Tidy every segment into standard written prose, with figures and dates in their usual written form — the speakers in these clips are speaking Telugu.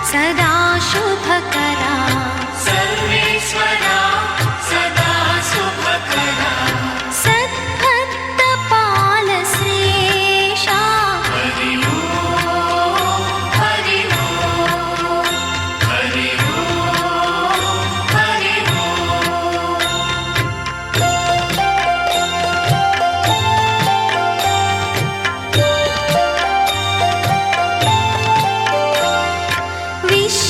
सदा शुभकरा सर्वेश्वरा सदा शुभकरा सद्भक्तपाल श्रेषा हरि ओम हरि ओम हरि ओम हरि ओम। विश्व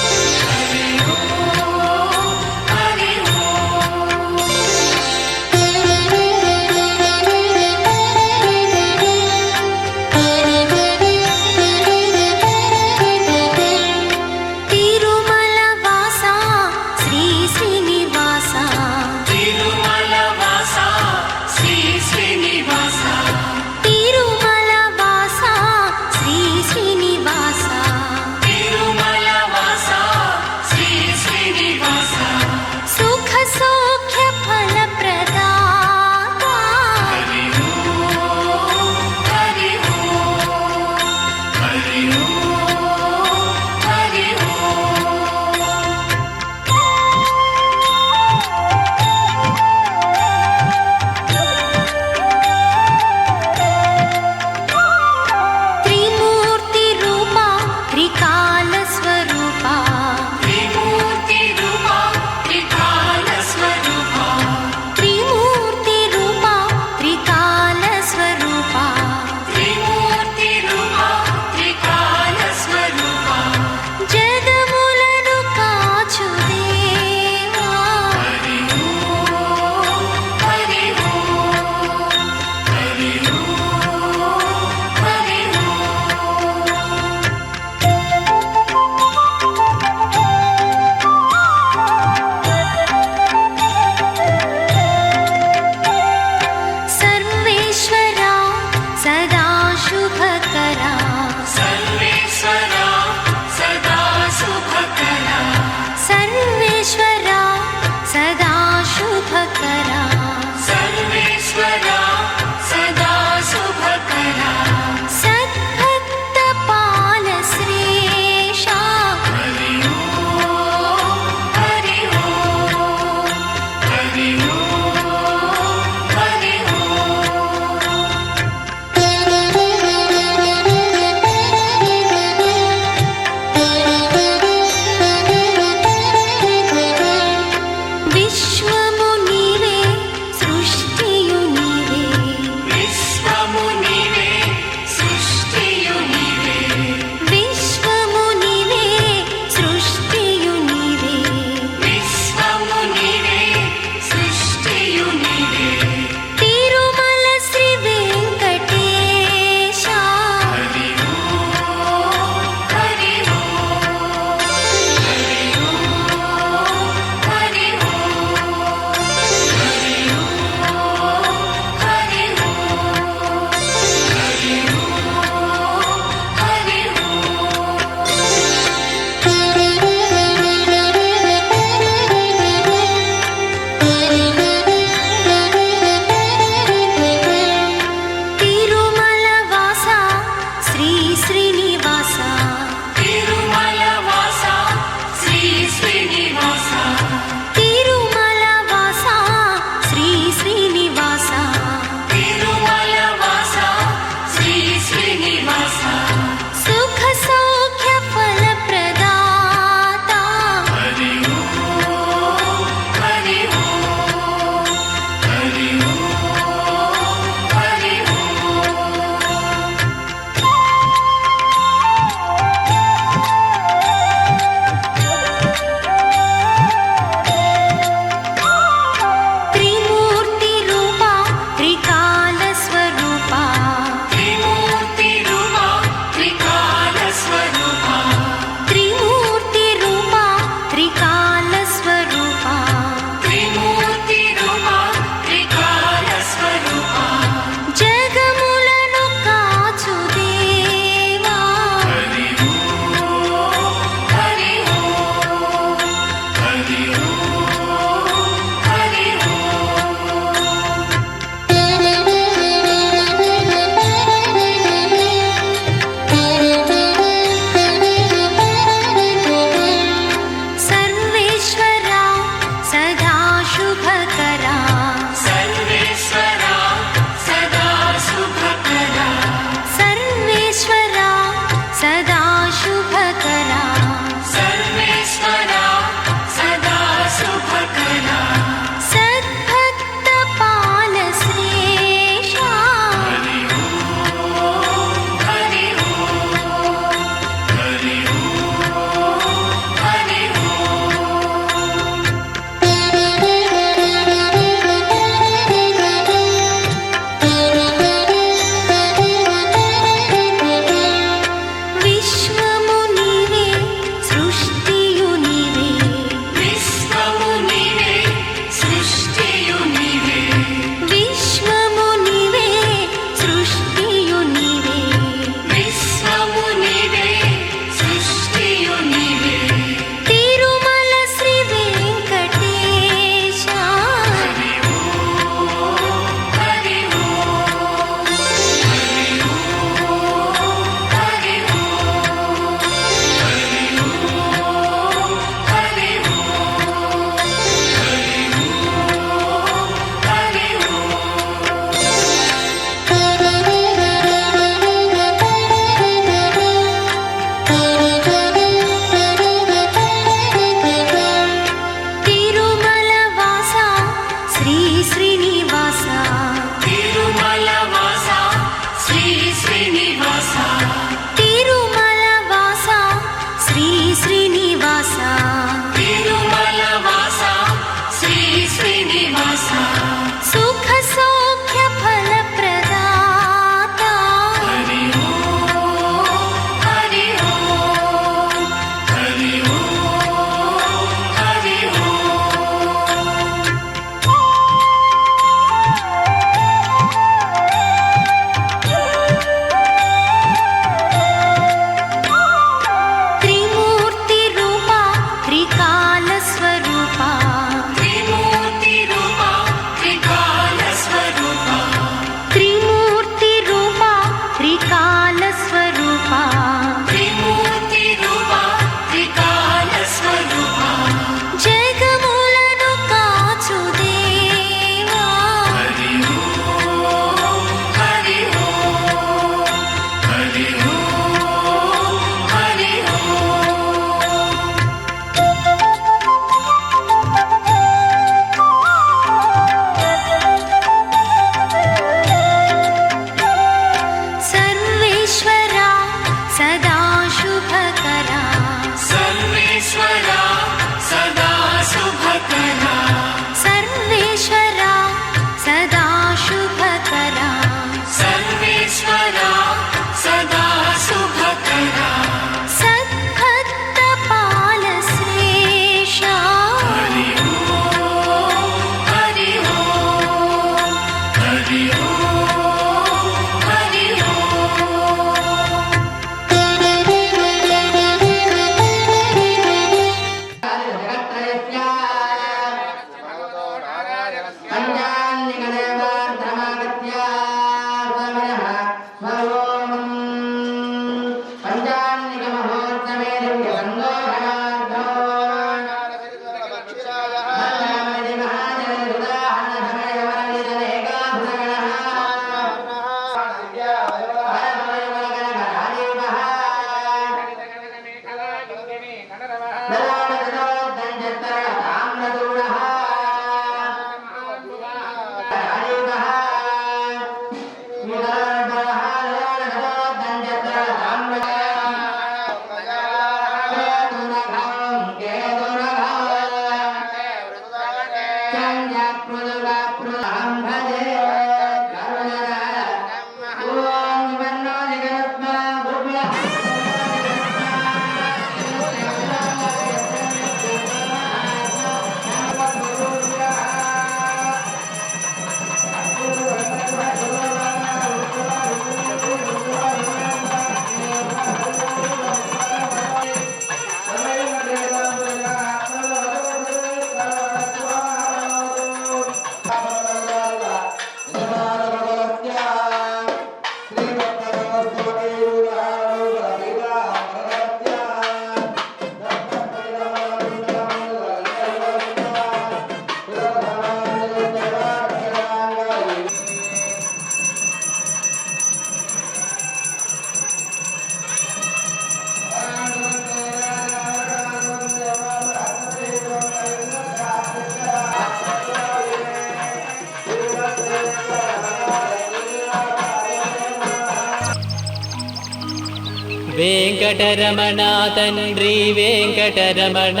వెంకటరమణ తండ్రి వెంకటరమణ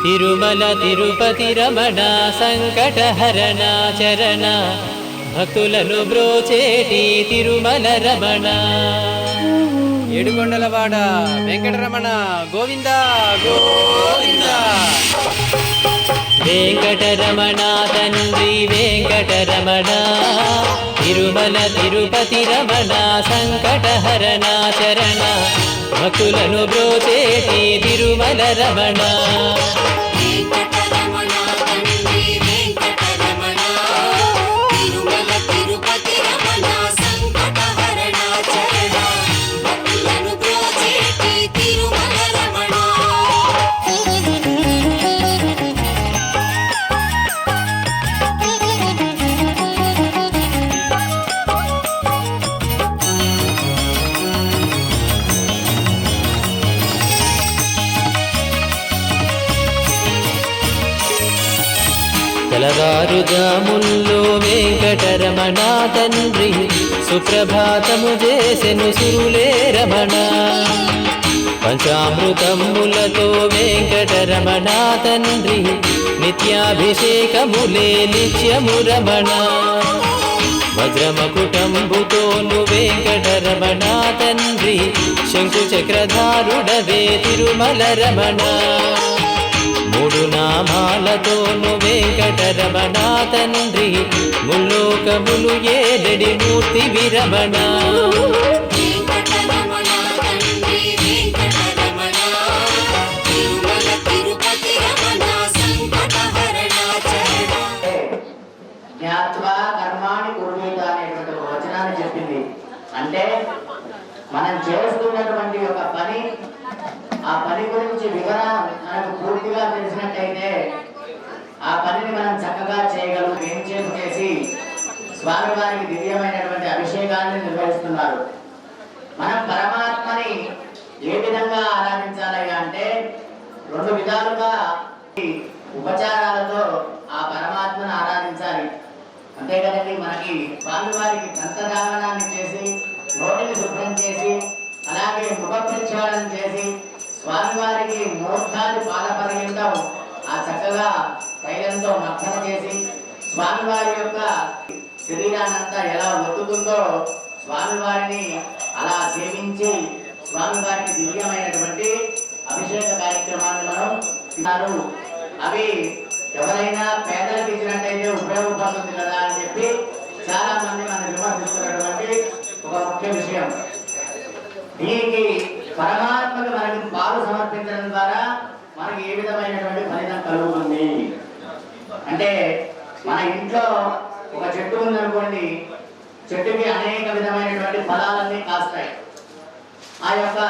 తిరుమల తిరుపతి రమణ సంకటహరణ చరణ భక్తులను బ్రోచేటి తిరుమల రమణ ఏడుకొండలవాడ వెంకటరమణ గోవింద గోవింద వెంకటరమణ తండ్రి వెంకటరమణ తిరుమల తిరుపతి రమణ సంకటహరణ చరణ భక్తులను బ్రోచేటి తిరుమల రమణ వెంకటరమణ తండ్రి వెంకటరమణ తిరుమల తిరుపతి రమణ సంకటహరణ చరణ భక్తులను బ్రోచేటి తిరుమల రమణ తెలవారుజాముల్లో వెంకటరమణ తండ్రి సుప్రభాతము చేసెను సురులే రమణ పంచామృతములతో వెంకటరమణ తండ్రి నిత్యాభిషేకములే నిత్యము రమణ వజ్రమకుటంబుతోను వెంకటరమణ తండ్రి శంకు చక్రధారుడవే తిరుమల రమణ మూడు నామాలతోను వెంకటరమణ తండ్రి ముల్లోకములు ఏడడి మూర్తి విరమణ వెంకటరమణ తండ్రి వెంకటరమణ తిరుమల తిరుపతి రమణ సంకటహరణ చరణ జ్ఞాత్వా కర్మాణి కుర్వీత అనేటువంటి ఒక వచనాన్ని చెప్పింది. అంటే మనం చేస్తున్నటువంటి ఒక పని, ఆ పని గురించి వివరణ మనకు పూర్తిగా తెలిసినట్టయితే ఆ పనిని మనం చక్కగా చేయగలం. ఏం చేసి స్వామివారికి దివ్యమైనటువంటి అభిషేకాన్ని నిర్వహిస్తున్నారు. మనం పరమాత్మని ఏ విధంగా ఆరాధించాలి అంటే రెండు విధాలుగా ఉపచారాలతో ఆ పరమాత్మను ఆరాధించాలి. అంతే కదండి. మనకి స్వామివారికి దంతధావనాన్ని చేసి నోటిని శుభ్రం చేసి అలాగే ముఖ ప్రక్షాళన చేసి స్వామివారికి మూర్ధాది పాదపర్యంతం ఆ చక్కగా తైలంతో మర్దన చేసి స్వామివారి యొక్క శరీరాన్నంతా ఎలా ఒత్తుతుందో స్వామివారిని అలా సేవించి స్వామివారికి దివ్యమైనటువంటి అభిషేక కార్యక్రమాన్ని మనం ఇస్తారు. అవి ఎవరైనా పేదలకు ఇచ్చినట్టయితే ఉపయోగపడుతుంది కదా అని చెప్పి చాలా మంది మనం విమర్శిస్తున్నటువంటి ఒక ముఖ్య విషయం. దీనికి పరమాత్మకు మనకి పాలు సమర్పించడం ద్వారా మనకి ఏ విధమైనటువంటి ఫలితం కలుగుతుంది అంటే, మన ఇంట్లో ఒక చెట్టు ఉందనుకోండి, చెట్టుకి అనేక విధమైనటువంటి ఫలాలన్నీ కాస్తాయి. ఆ యొక్క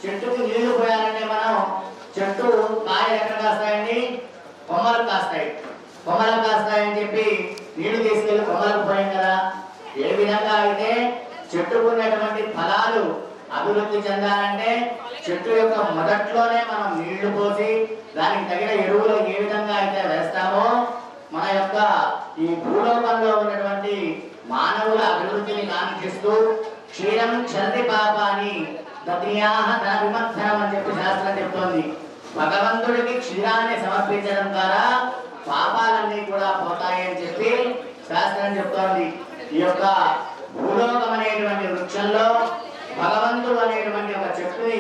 చెట్టుకి నీళ్లు పోయాలంటే మనం చెట్టు కాయలు ఎక్కడ కాస్తాయండి, కొమ్మలు కాస్తాయి. కొమ్మలకు కాస్తాయని చెప్పి నీళ్లు తీసుకెళ్లి కొమ్మలకు పోయాం కదా. ఏ విధంగా అయితే చెట్టుకు ఉన్నటువంటి ఫలాలు అభివృద్ధి చెందాలంటే చెట్టు యొక్క మొదట్లోనే మనం నీళ్లు పోసి దానికి తగిన ఎరువులు ఏ విధంగా అయితే వేస్తామో మన యొక్క ఈ భూలోకంలో ఉన్నటువంటి మానవుల అభివృద్ధిని కాంక్షిస్తూ క్షీరం క్షరతి పాపాని దద్యాహ ధన విమర్శనం అని చెప్పి శాస్త్రం చెప్తోంది. భగవంతుడికి క్షీరాన్ని సమర్పించడం ద్వారా పాపాలన్నీ కూడా పోతాయి అని చెప్పి శాస్త్రం చెప్తోంది. ఈ యొక్క భూలోకం అనేటువంటి వృక్షంలో భగవంతుడు అనేటువంటి ఒక చెట్టుని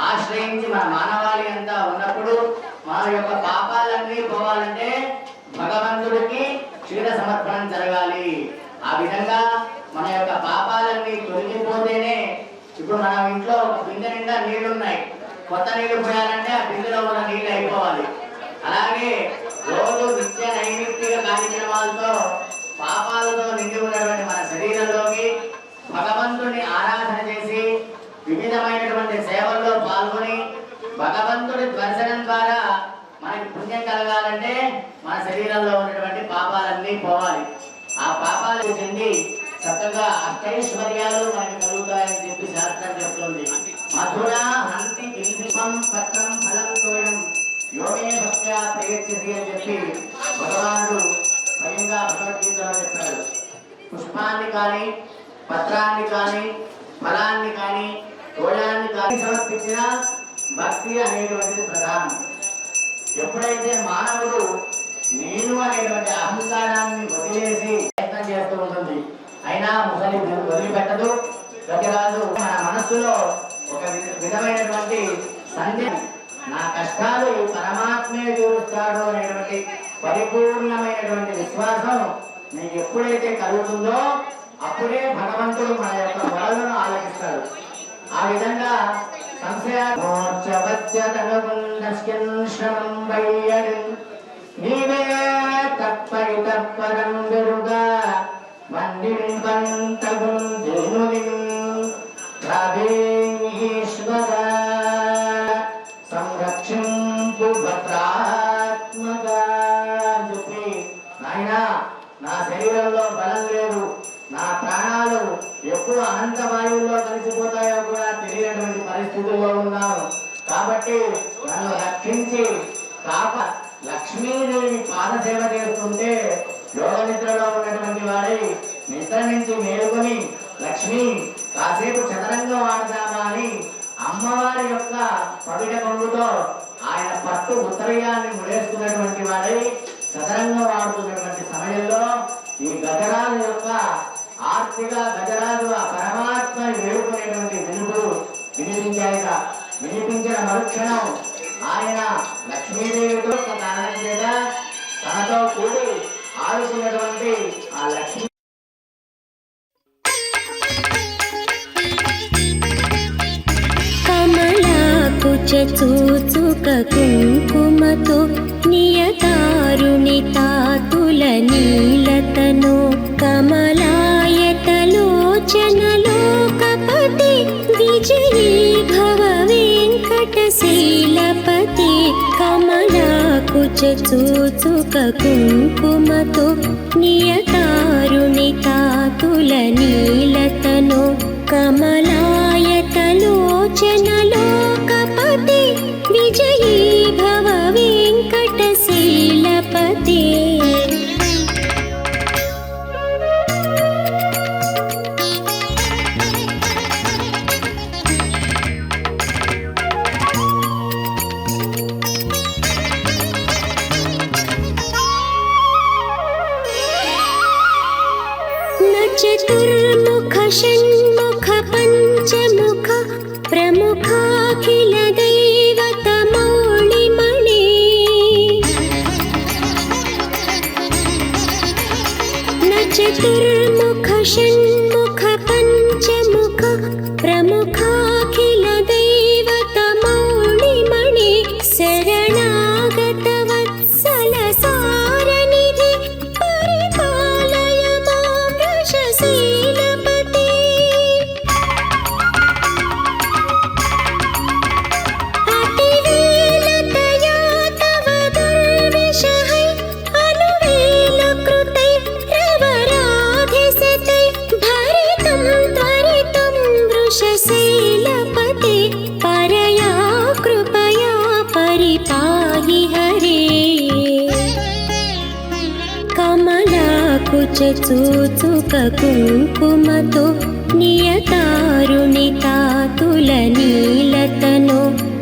ఆశ్రయించి మన మానవాళి అంతా ఉన్నప్పుడు మన యొక్క పాపాలన్నీ పోవాలంటే భగవంతుడికి క్షీర సమర్పణం జరగాలి. ఆ విధంగా మన యొక్క పాపాలన్నీ తొలగిపోతేనే ఇప్పుడు మన ఇంట్లో ఒక బిందె నిండా నీళ్లు ఉన్నాయి, కొత్త నీళ్లు పోయాలంటే ఆ బిందెలో ఉన్న నీళ్లు అయిపోవాలి. అలాగే రోజు నిత్య నైమిత్తిక కార్యక్రమాలతో పాపాలతో నిండి ఉన్నటువంటి మన శరీరంలోకి భగవంతుని ఆరాధన చేసి వివిధమైనటువంటి సేవల్లో పాల్గొని భగవంతుడి దర్శనం ద్వారా మనకి పుణ్యం కలగాలంటే మన శరీరంలో ఉన్నటువంటి పాపాలన్నీ పోవాలి. ఆ పాపాలు చెంది చక్కగా అష్టైశ్వర్యాలు మనకి కలుగుతాయని చెప్పి శాస్త్రం చెప్తుంది. మధుర హంతి బిందుం పత్రం ఫలం తోయం యోమే భక్త్యా ప్రయచ్చసి అని చెప్పి భగవానుడు స్వయంగా భగవద్గీతలో చెప్పాడు. పుష్పాన్ని కానీ పత్రాన్ని కానీ ఫలాన్ని కానీ తోయాన్ని కానీ సమర్పించిన భక్తి అనేటువంటిది ప్రధానం. ఎప్పుడైతే మానవుడు నేను అనేటువంటి అహంకారాన్ని వదిలేసి ప్రయత్నం చేస్తూ ఉంటుంది, అయినా ముసలి వదిలిపెట్టదు. గతిరాజు మన మనస్సులో ఒక విధమైనటువంటి సంధ్య, నా కష్టాలు పరమాత్మే తీరుస్తాడు అనేటువంటి పరిపూర్ణమైనటువంటి విశ్వాసం నీకు ఎప్పుడైతే కలుగుతుందో అప్పుడే భగవంతుడు మన యొక్క మొరలను ఆలకిస్తాడు. ఆ విధంగా నీవే తప్పరి తప్పరం వెరుగా వండిపంతగుం దేనులిం రాధేశ్వర సంరక్షింపు భద్రాత్మగా చెప్పి, నాయనా నా శరీరంలో బలం లేదు, నా ప్రాణాలు ఎప్పుడు అనంత వాయువుల్లో కలిసిపోతాయో కూడా తెలియనటువంటి పరిస్థితుల్లో ఉన్నాను, కాబట్టి నన్ను రక్షించి కాప. లక్ష్మీదేవి పాదసేవ చేస్తుంటే యోగ నిద్రలో ఉన్నటువంటి వాడై నిద్ర నుంచి మేలుకొని లక్ష్మి కాసేపు చదరంగం ఆడదామా అని అమ్మవారి యొక్క పవిట కొంగుతో ఆయన పట్టు ఉత్తరయాన్ని ముడేసుకున్నటువంటి వాడై చదరంగం ఆడుతున్నటువంటి సమయంలో ఈ గజరాజు యొక్క ఆర్తిగా గజరాజు ఆ పరమాత్మ వేడుకునేటువంటి వెలుగులు వినిపించాయిగా. వినిపించిన మరుక్షణం ఆయన లక్ష్మీదేవితో కారణం చేత తనతో కూడి ఆడుకున్నటువంటి ఆ లక్ష్మీ చూచుక కుంకుమతో నియతారుణి తాతుల నీలతను కమలాయతలోచనలో కపతి విజయీ భవ వెంకటశీలపతి కమలాకుచ చూచుక కుంకుమతో నియతారుణి తాతుల నీలతను కమలాయతలోచనలో కపతి విజయీ భవ వెంకటశీలపతి చతుర్ముఖ షణ్ముఖ పంచముఖ ప్రముఖాఖిల దైవత మౌళిమణి చతుర్ముఖ షణ్ముఖ పంచముఖ ప్రముఖాఖిల దైవత మౌళిమణి శరణాగత వత్సల సారనిధి పరిపాలయ మాం వృషశీలపతి అతివేలతయా తవ దుర్విషహై అను చూచుక కుంకుమతో నియతారుణితాతుల నీలతను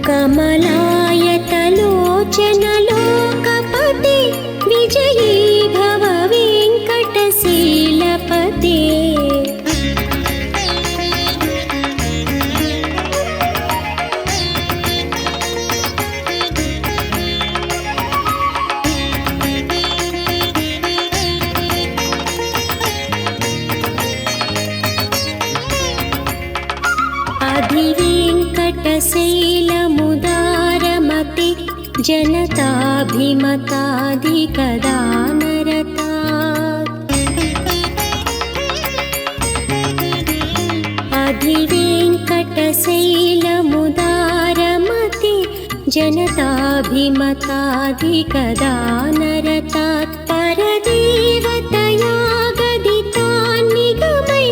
కమలాయతలోచనలోకపతి విజయీ భవ వెంకటశీలపతే. అధివేంకటశైలముదారమతి జనతాభిమతాధికదానరతా. అధివేంకటశైలముదారమతి జనతాభిమతాధికదానరతా. పరదేవతయా గదితాన్నిగమై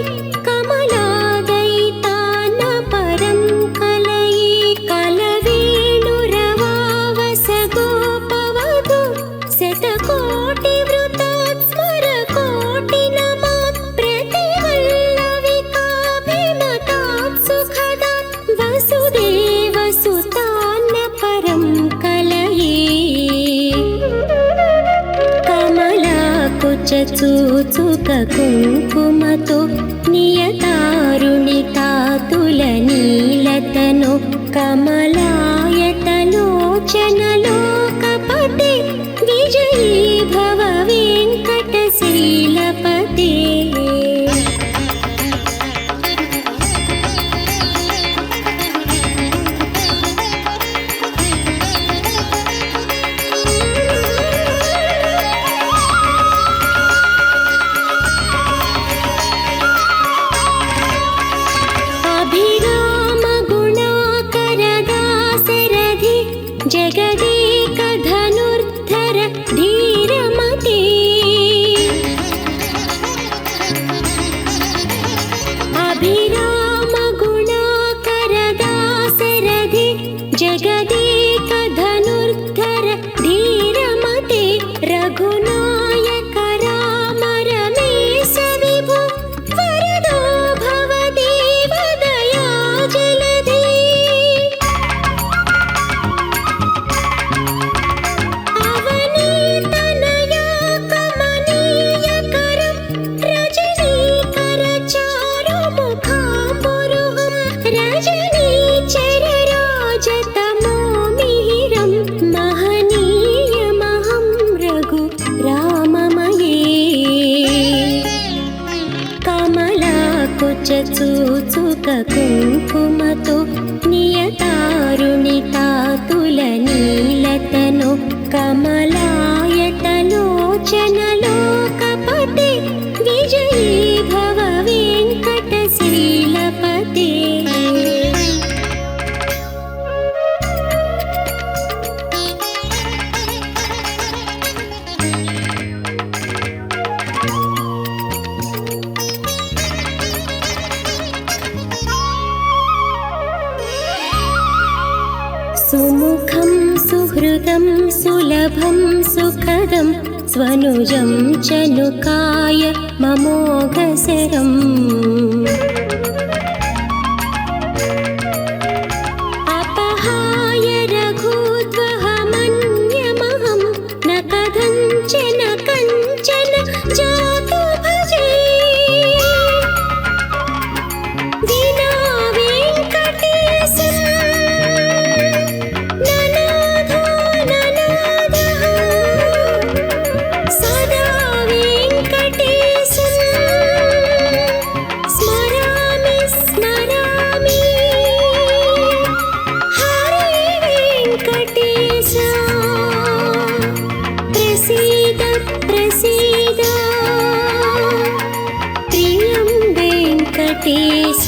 కమలాదయితాన పరం కలయే కలవేణురవావస గోపవధు శతకోటి వృతాత్ స్మర కోటి నమాత్ ప్రతివల్లవికాభిమతాత్ సుఖదాత్ వసుదేవ సుతాన్న పరం కలయే. కమలాకుచూచుక కుంకుమతో నియతారుణితాతుల నీలతను కమలాయతలోచనలోకపతి విజయీ భవ వెంకటశీలపతే. అభిరామ గుణాకరదాశరథి జగదేక ధనుర్ధర ధీరమతే. అభిరామ గుణాకరదాశరథి జగదేక ధనుర్ధర ధీరమతే. రఘునాయక రామ రమేశ విభు వరదో భవ దేవ దయా జలధి. అవనీతనయా కమనీయకరం రజనీకర చారుముఖాంబురుహం రజనీచర రాజతమోమిహిరం మహనీయమహం రఘు రామమయే. కమలాకుచూచుక కుంకుమతో నియతారుణితాతుల నీలతను కమలాయతలోచనలోకపతి విజయీ భవ వెంకటశీలపతే. సుముఖం సుహృదం సులభం సుఖదం స్వనుజం చనుకాయ మమోఘసరం. అపహాయ రఘుత్వహమన్యమహం న కథంచన కంచన జాతు భజే. వినా వెంకటేశం ననాథో ననాథః సదా వెంకటేశం స్మరామి స్మరామి. హరే వెంకటేశ ప్రసీద ప్రసీద ప్రియం వెంకటేశ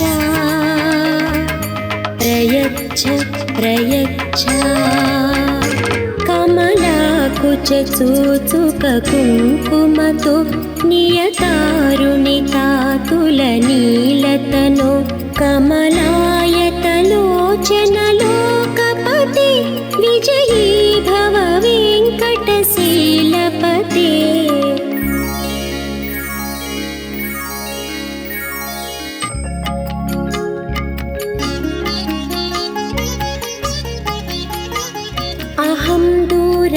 ప్రయచ్ఛ ప్రయచ్ఛ. కమలాకుచూచుక కుంకుమతో నియతారుణితాతుల నీలతను కమలాయతలోచనలోకపతి విజయీ భవ వెంకటశీలపతే.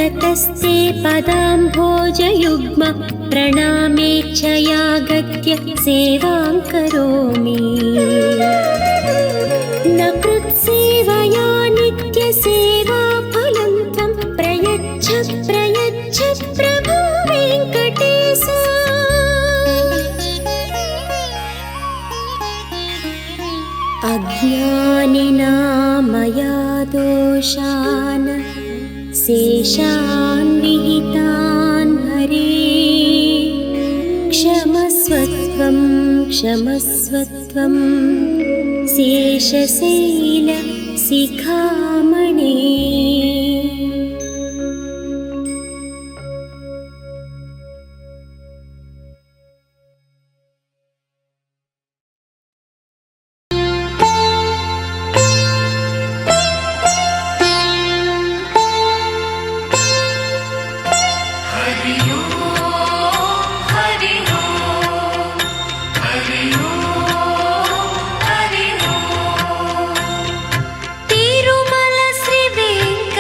नतस्ते पदाम्भोजयुग्म प्रणामेच्छयागत्य सेवां करोमि न कृत्सेवया नित्यसेवाफलं त्वं प्रयच्छ प्रयच्छ प्रभो वेङ्कटेश अज्ञानिना मया दोषान् शेषान् विहितान् हरे क्षमस्वत्वं क्षमस्वत्वं शेषशैलशिखामणे हरि ओम हरि ओम हरि ओम हरि ओम तिरुमल श्री वेंकटेश्वरा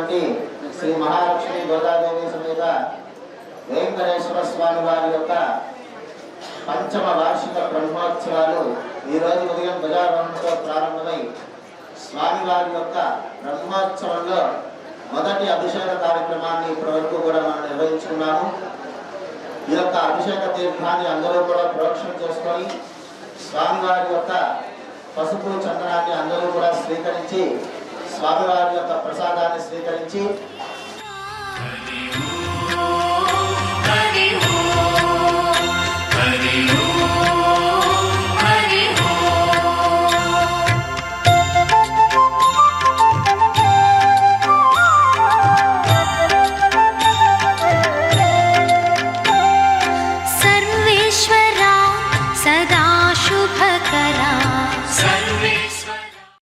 చేసినటువంటి శ్రీ మహాలక్ష్మి గోదాదేవి సమేత వెంకటేశ్వర స్వామి వారి యొక్క పంచమ వార్షిక బ్రహ్మోత్సవాలు ఈరోజు ఉదయం ధ్వజారోహణతో ప్రారంభమై స్వామివారి యొక్క బ్రహ్మోత్సవంలో మొదటి అభిషేక కార్యక్రమాన్ని ఇప్పటివరకు కూడా మనం నిర్వహించుకున్నాము. ఈ యొక్క అభిషేక తీర్థాన్ని అందరూ కూడా ప్రోక్షణ చేసుకొని స్వామివారి యొక్క పసుపు చందనాన్ని అందరూ కూడా స్వీకరించి స్వామివారి యొక్క ప్రసాదాన్ని స్వీకరించి